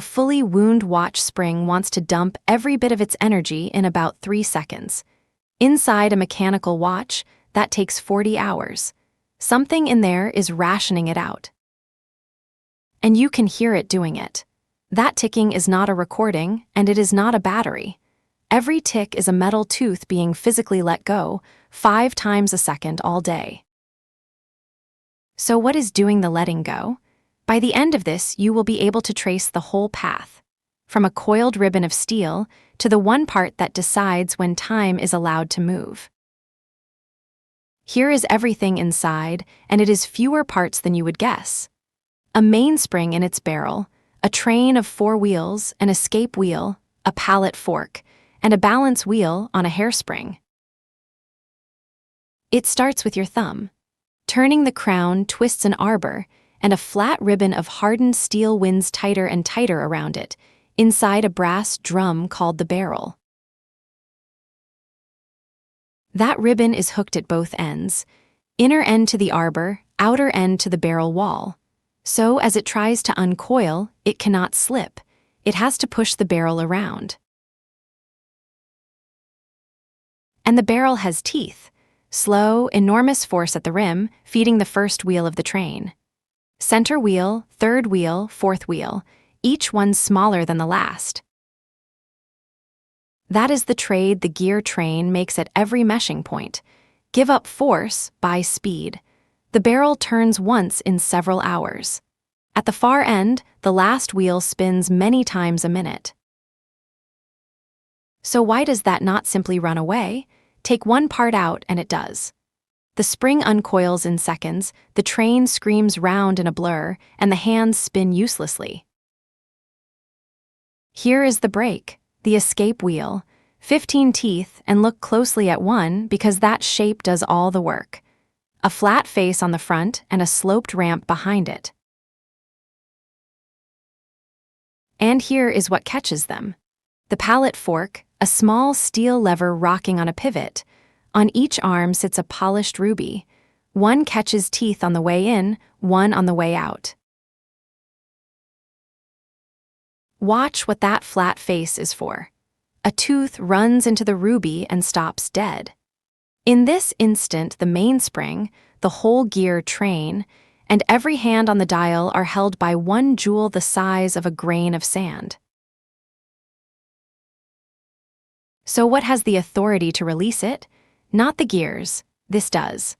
A fully wound watch spring wants to dump every bit of its energy in about 3 seconds. Inside a mechanical watch, that takes 40 hours. Something in there is rationing it out. And you can hear it doing it. That ticking is not a recording, and it is not a battery. Every tick is a metal tooth being physically let go, 5 times a second all day. So what is doing the letting go? By the end of this, you will be able to trace the whole path, from a coiled ribbon of steel to the one part that decides when time is allowed to move. Here is everything inside, and it is fewer parts than you would guess. A mainspring in its barrel, a train of 4 wheels, an escape wheel, a pallet fork, and a balance wheel on a hairspring. It starts with your thumb. Turning the crown twists an arbor, and a flat ribbon of hardened steel winds tighter and tighter around it, inside a brass drum called the barrel. That ribbon is hooked at both ends, inner end to the arbor, outer end to the barrel wall. So as it tries to uncoil, it cannot slip. It has to push the barrel around. And the barrel has teeth, slow, enormous force at the rim, feeding the first wheel of the train. Center wheel, third wheel, fourth wheel, each one smaller than the last. That is the trade the gear train makes at every meshing point. Give up force, buy speed. The barrel turns once in several hours. At the far end, the last wheel spins many times a minute. So why does that not simply run away? Take one part out and it does. The spring uncoils in seconds, the train screams round in a blur, and the hands spin uselessly. Here is the brake, the escape wheel, 15 teeth, and look closely at one because that shape does all the work. A flat face on the front and a sloped ramp behind it. And here is what catches them. The pallet fork, a small steel lever rocking on a pivot. On each arm sits a polished ruby. One catches teeth on the way in, one on the way out. Watch what that flat face is for. A tooth runs into the ruby and stops dead. In this instant, the mainspring, the whole gear train, and every hand on the dial are held by one jewel the size of a grain of sand. So what has the authority to release it? Not the gears, this does.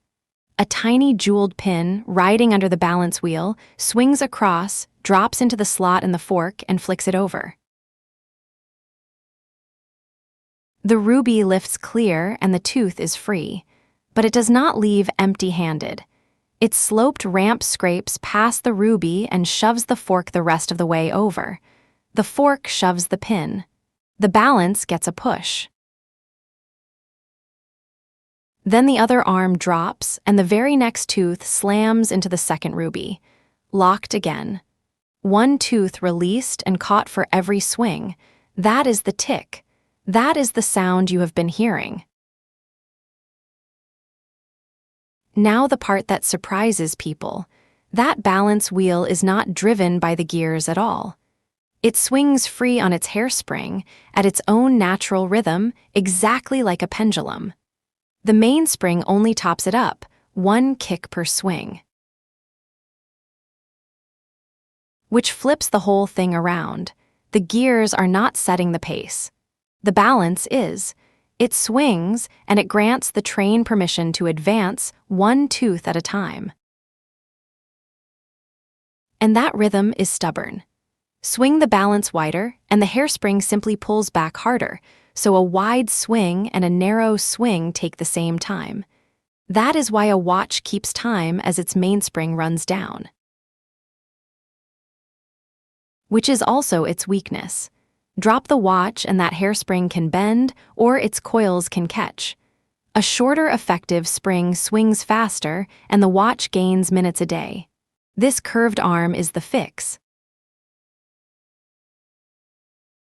A tiny jeweled pin, riding under the balance wheel, swings across, drops into the slot in the fork, and flicks it over. The ruby lifts clear and the tooth is free, but it does not leave empty-handed. Its sloped ramp scrapes past the ruby and shoves the fork the rest of the way over. The fork shoves the pin. The balance gets a push. Then the other arm drops, and the very next tooth slams into the second ruby. Locked again. One tooth released and caught for every swing. That is the tick. That is the sound you have been hearing. Now the part that surprises people. That balance wheel is not driven by the gears at all. It swings free on its hairspring, at its own natural rhythm, exactly like a pendulum. The mainspring only tops it up, one kick per swing, which flips the whole thing around. The gears are not setting the pace. The balance is. It swings, and it grants the train permission to advance one tooth at a time. And that rhythm is stubborn. Swing the balance wider, and the hairspring simply pulls back harder, so a wide swing and a narrow swing take the same time. That is why a watch keeps time as its mainspring runs down. Which is also its weakness. Drop the watch and that hairspring can bend, or its coils can catch. A shorter effective spring swings faster, and the watch gains minutes a day. This curved arm is the fix.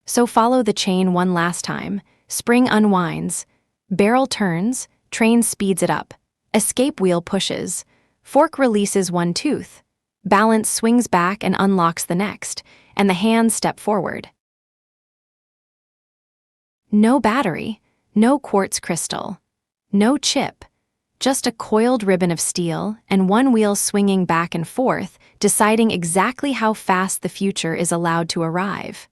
So follow the chain one last time. Spring unwinds. Barrel turns. Train speeds it up. Escape wheel pushes. Fork releases one tooth. Balance swings back and unlocks the next. and the hands step forward. No battery, no quartz crystal, no chip, just a coiled ribbon of steel and one wheel swinging back and forth, deciding exactly how fast the future is allowed to arrive.